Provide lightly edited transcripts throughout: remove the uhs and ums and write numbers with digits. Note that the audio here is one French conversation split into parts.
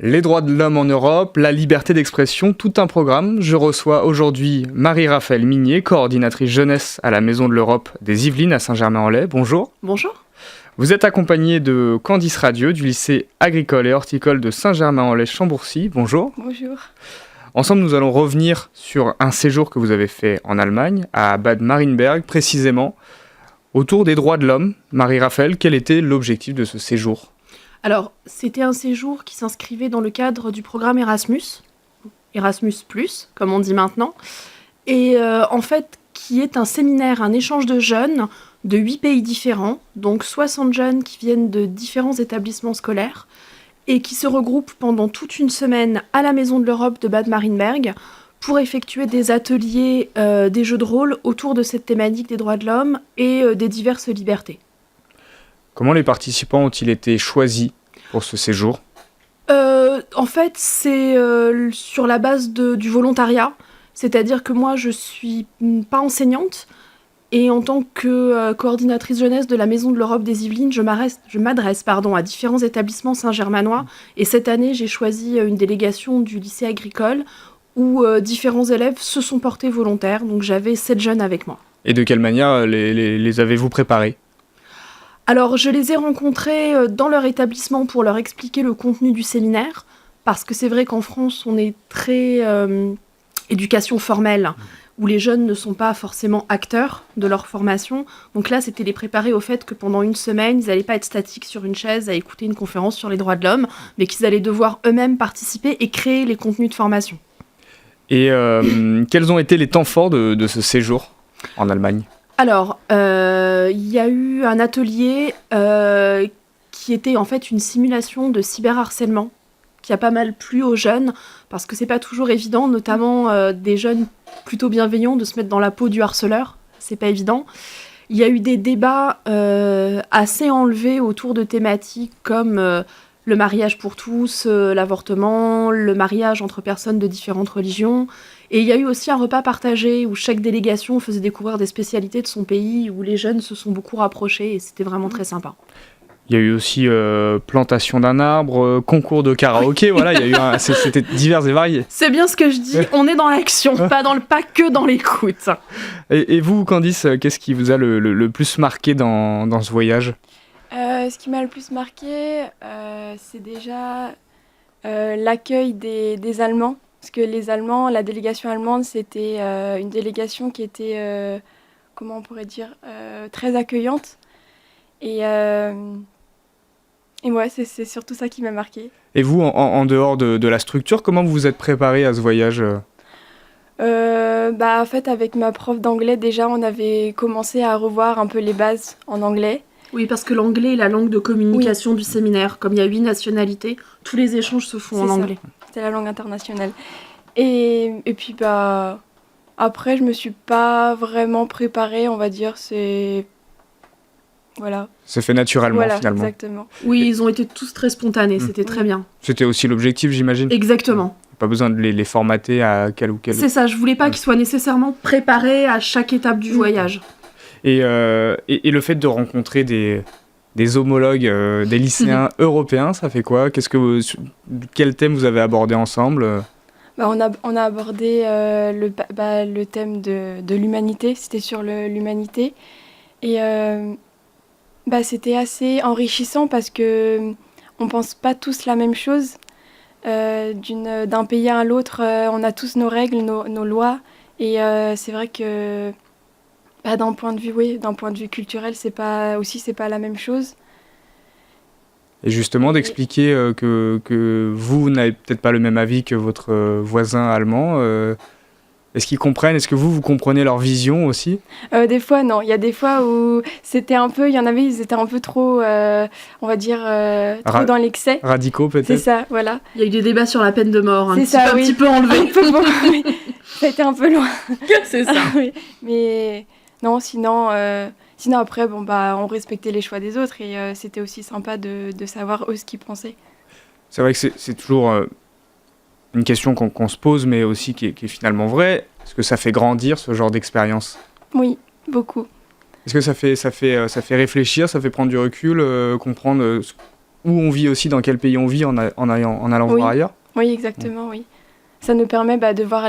Les droits de l'homme en Europe, la liberté d'expression, tout un programme. Je reçois aujourd'hui Marie-Raphaëlle Migné, coordinatrice jeunesse à la Maison de l'Europe des Yvelines à Saint-Germain-en-Laye. Bonjour. Bonjour. Vous êtes accompagnée de Candice Radieux du lycée agricole et horticole de Saint-Germain-en-Laye-Chambourcy. Bonjour. Bonjour. Ensemble, nous allons revenir sur un séjour que vous avez fait en Allemagne, à Bad Marienberg précisément, autour des droits de l'homme. Marie-Raphaëlle, quel était l'objectif de ce séjour ? Alors, c'était un séjour qui s'inscrivait dans le cadre du programme Erasmus, Erasmus+, comme on dit maintenant, et en fait, qui est un séminaire, un échange de jeunes de 8 pays différents, donc 60 jeunes qui viennent de différents établissements scolaires, et qui se regroupent pendant toute une semaine à la Maison de l'Europe de Bad Marienberg pour effectuer des ateliers, des jeux de rôle autour de cette thématique des droits de l'homme et des diverses libertés. Comment les participants ont-ils été choisis pour ce séjour ? En fait, c'est sur la base du volontariat. C'est-à-dire que moi, je suis pas enseignante. Et en tant que coordinatrice jeunesse de la Maison de l'Europe des Yvelines, je m'adresse à différents établissements saint-germanois. Et cette année, j'ai choisi une délégation du lycée agricole où différents élèves se sont portés volontaires. Donc j'avais 7 jeunes avec moi. Et de quelle manière les avez-vous préparés ? Alors, je les ai rencontrés dans leur établissement pour leur expliquer le contenu du séminaire, parce que c'est vrai qu'en France, on est très éducation formelle, où les jeunes ne sont pas forcément acteurs de leur formation. Donc là, c'était les préparer au fait que pendant une semaine, ils n'allaient pas être statiques sur une chaise à écouter une conférence sur les droits de l'homme, mais qu'ils allaient devoir eux-mêmes participer et créer les contenus de formation. Et quels ont été les temps forts de ce séjour en Allemagne ? Alors, il y a eu un atelier qui était en fait une simulation de cyberharcèlement qui a pas mal plu aux jeunes parce que c'est pas toujours évident, notamment des jeunes plutôt bienveillants, de se mettre dans la peau du harceleur. C'est pas évident. Il y a eu des débats assez enlevés autour de thématiques comme le mariage pour tous, l'avortement, le mariage entre personnes de différentes religions. Et il y a eu aussi un repas partagé où chaque délégation faisait découvrir des spécialités de son pays, où les jeunes se sont beaucoup rapprochés et c'était vraiment très sympa. Il y a eu aussi plantation d'un arbre, concours de karaoké, voilà, il y a eu c'était divers et varié. C'est bien ce que je dis, on est dans l'action, pas que dans l'écoute. Et vous, Candice, qu'est-ce qui vous a le plus marqué dans ce voyage ? Ce qui m'a le plus marqué, c'est déjà l'accueil des Allemands. Parce que les Allemands, la délégation allemande, c'était une délégation qui était, comment on pourrait dire, très accueillante. Et ouais, c'est surtout ça qui m'a marqué. Et vous, en dehors de la structure, comment vous vous êtes préparé à ce voyage ? En fait, avec ma prof d'anglais, déjà, on avait commencé à revoir un peu les bases en anglais. Oui, parce que l'anglais est la langue de communication du séminaire. Comme il y a 8 nationalités, tous les échanges se font en anglais. C'est la langue internationale. Et puis, après, je me suis pas vraiment préparée, on va dire, Voilà. C'est fait naturellement, finalement. Exactement. Oui, ils ont été tous très spontanés, c'était très bien. C'était aussi l'objectif, j'imagine ? Exactement. Pas besoin de les formater à quel ou quel... C'est ça, je voulais pas qu'ils soient nécessairement préparés à chaque étape du voyage. Et le fait de rencontrer des homologues, des lycéens européens, ça fait quoi ? Quel thème vous avez abordé ensemble ? On a abordé le thème de l'humanité, c'était sur l'humanité. Et c'était assez enrichissant parce qu'on ne pense pas tous la même chose. D'un pays à l'autre, on a tous nos règles, nos lois. Et c'est vrai que d'un point de vue culturel, c'est pas la même chose. Et justement, d'expliquer que vous n'avez peut-être pas le même avis que votre voisin allemand. Est-ce qu'ils comprennent ? Est-ce que vous comprenez leur vision aussi ? Des fois, non. Il y a des fois où c'était un peu... Il y en avait, ils étaient un peu trop, on va dire, trop dans l'excès. Radicaux, peut-être ? C'est ça, voilà. Il y a eu des débats sur la peine de mort, un petit peu enlevé. Oui. Ça a été un peu loin. C'est ça. Oui. Mais non, sinon après, on respectait les choix des autres et c'était aussi sympa de savoir eux ce qu'ils pensaient. C'est vrai que c'est toujours une question qu'on se pose, mais aussi qui est finalement vraie. Est-ce que ça fait grandir, ce genre d'expérience ? Oui, beaucoup. Est-ce que ça fait réfléchir, ça fait prendre du recul, comprendre où on vit aussi, dans quel pays on vit en allant voir ailleurs. Oui, exactement, oui. Ça nous permet de voir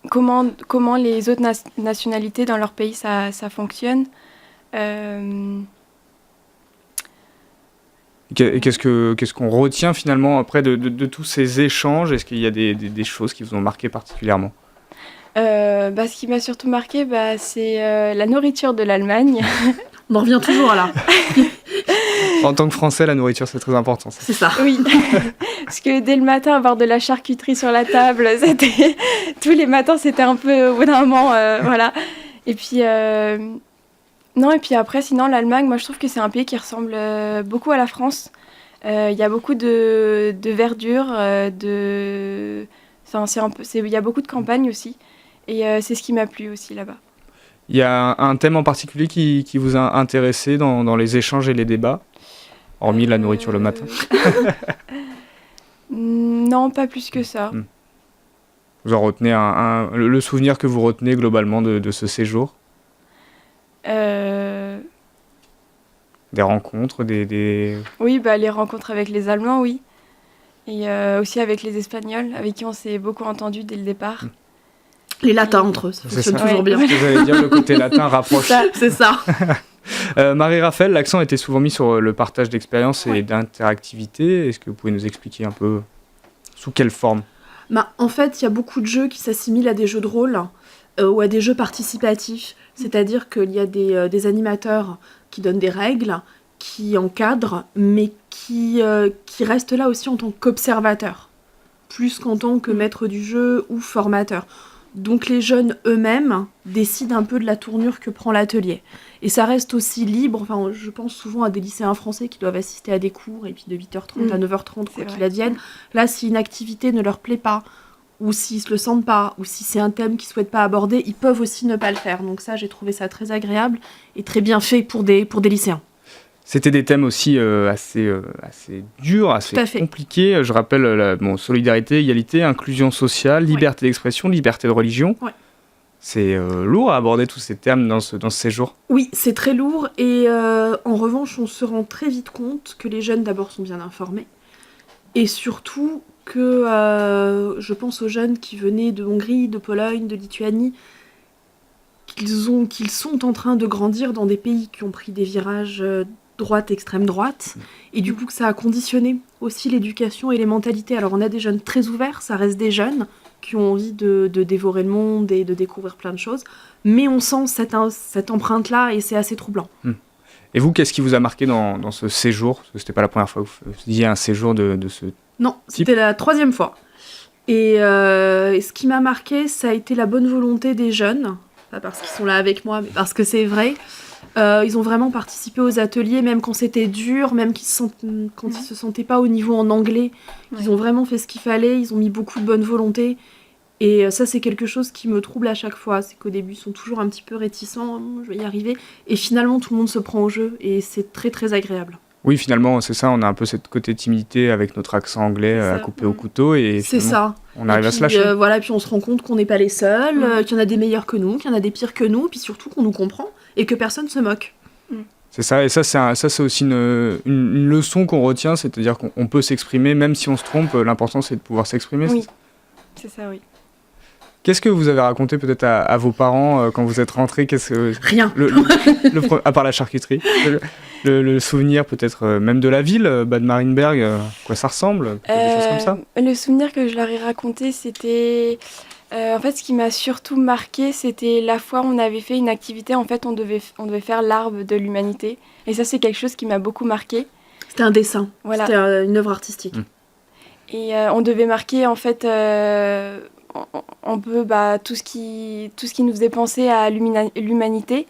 comment les autres nationalités dans leur pays ça fonctionne. Qu'est-ce qu'on retient finalement après de tous ces échanges? Est-ce qu'il y a des choses qui vous ont marqué particulièrement? Ce qui m'a surtout marqué, c'est la nourriture de l'Allemagne. On en revient toujours à là. En tant que Français, la nourriture, c'est très important. Ça. C'est ça. Oui, parce que dès le matin, avoir de la charcuterie sur la table, tous les matins, c'était un peu, au bout d'un moment, voilà. Et puis, après, sinon, l'Allemagne, moi, je trouve que c'est un pays qui ressemble beaucoup à la France. Il y a beaucoup de verdure, il y a beaucoup de campagne aussi. Et c'est ce qui m'a plu aussi là-bas. Il y a un thème en particulier qui vous a intéressé dans les échanges et les débats, hormis la nourriture le matin? Non, pas plus que ça. Vous en retenez le souvenir que vous retenez globalement de ce séjour? Des rencontres, Oui, les rencontres avec les Allemands, oui. Et aussi avec les Espagnols, avec qui on s'est beaucoup entendu dès le départ. Les latins entre eux, ça fonctionne toujours bien. Vous allez dire, le côté latin rapproche. C'est ça. Marie-Raphaël, l'accent était souvent mis sur le partage d'expériences et d'interactivité. Est-ce que vous pouvez nous expliquer un peu sous quelle forme? En fait, il y a beaucoup de jeux qui s'assimilent à des jeux de rôle ou à des jeux participatifs. C'est-à-dire qu'il y a des animateurs qui donnent des règles, qui encadrent, mais qui restent là aussi en tant qu'observateurs, plus qu'en tant que maître du jeu ou formateur. Donc les jeunes eux-mêmes décident un peu de la tournure que prend l'atelier. Et ça reste aussi libre. Enfin, je pense souvent à des lycéens français qui doivent assister à des cours, et puis de 8h30 à 9h30, quoi qu'il advienne. Là, si une activité ne leur plaît pas, ou s'ils se le sentent pas, ou si c'est un thème qu'ils souhaitent pas aborder, ils peuvent aussi ne pas le faire. Donc ça, j'ai trouvé ça très agréable et très bien fait pour des lycéens. C'était des thèmes aussi assez durs, assez compliqués. Je rappelle solidarité, égalité, inclusion sociale, liberté d'expression, liberté de religion. Ouais. C'est lourd à aborder tous ces termes dans ce séjour. Oui, c'est très lourd et en revanche, on se rend très vite compte que les jeunes d'abord sont bien informés et surtout que je pense aux jeunes qui venaient de Hongrie, de Pologne, de Lituanie, qu'ils sont en train de grandir dans des pays qui ont pris des virages droite, extrême droite, et du coup que ça a conditionné aussi l'éducation et les mentalités. Alors on a des jeunes très ouverts, ça reste des jeunes qui ont envie de dévorer le monde et de découvrir plein de choses, mais on sent cette empreinte-là et c'est assez troublant. Et vous, qu'est-ce qui vous a marqué dans ce séjour? Parce que c'était pas la première fois que vous faisiez un séjour de ce Non, type. C'était la 3e fois. Et ce qui m'a marqué, ça a été la bonne volonté des jeunes, pas parce qu'ils sont là avec moi, mais parce que c'est vrai. Ils ont vraiment participé aux ateliers, même quand c'était dur, même quand ils se sentaient pas au niveau en anglais. Ils ont vraiment fait ce qu'il fallait, ils ont mis beaucoup de bonne volonté. Et ça, c'est quelque chose qui me trouble à chaque fois. C'est qu'au début, ils sont toujours un petit peu réticents, je vais y arriver. Et finalement, tout le monde se prend au jeu et c'est très, très agréable. Oui, finalement, c'est ça, on a un peu cette côté timidité avec notre accent anglais à couper au couteau. Et c'est ça. On arrive à se lâcher. Puis on se rend compte qu'on n'est pas les seuls, qu'il y en a des meilleurs que nous, qu'il y en a des pires que nous, puis surtout qu'on nous comprend et que personne ne se moque. C'est ça, et ça c'est aussi une leçon qu'on retient, c'est-à-dire qu'on peut s'exprimer, même si on se trompe, l'important c'est de pouvoir s'exprimer. Oui, c'est ça, oui. Qu'est-ce que vous avez raconté peut-être à vos parents quand vous êtes rentrés? Rien. À part la charcuterie. Le souvenir peut-être même de la ville, Bad Marienberg, à quoi ça ressemble, des choses comme ça? Le souvenir que je leur ai raconté, c'était... en fait, ce qui m'a surtout marqué, c'était la fois où on avait fait une activité. En fait, on devait faire l'arbre de l'humanité. Et ça, c'est quelque chose qui m'a beaucoup marqué. C'était un dessin. Voilà. C'était une œuvre artistique. Et on devait marquer, en fait... un peu tout ce qui nous faisait penser à l'humanité.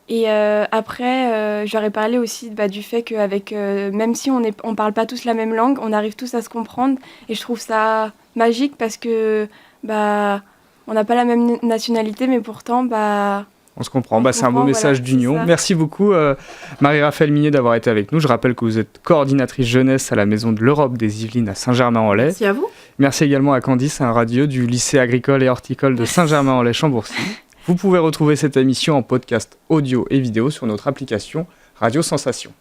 Et après, j'aurais parlé aussi du fait qu'avec, même si on parle pas tous la même langue, on arrive tous à se comprendre. Et je trouve ça magique parce que on n'a pas la même nationalité, mais pourtant... on se comprend. C'est un beau message d'union. Merci beaucoup, Marie-Raphaël Mignet, d'avoir été avec nous. Je rappelle que vous êtes coordinatrice jeunesse à la Maison de l'Europe des Yvelines à Saint-Germain-en-Laye. Merci à vous. Merci également à Candice, un radieux du lycée agricole et horticole de Saint-Germain-en-Laye-Chambourcy. Vous pouvez retrouver cette émission en podcast audio et vidéo sur notre application Radio Sensation.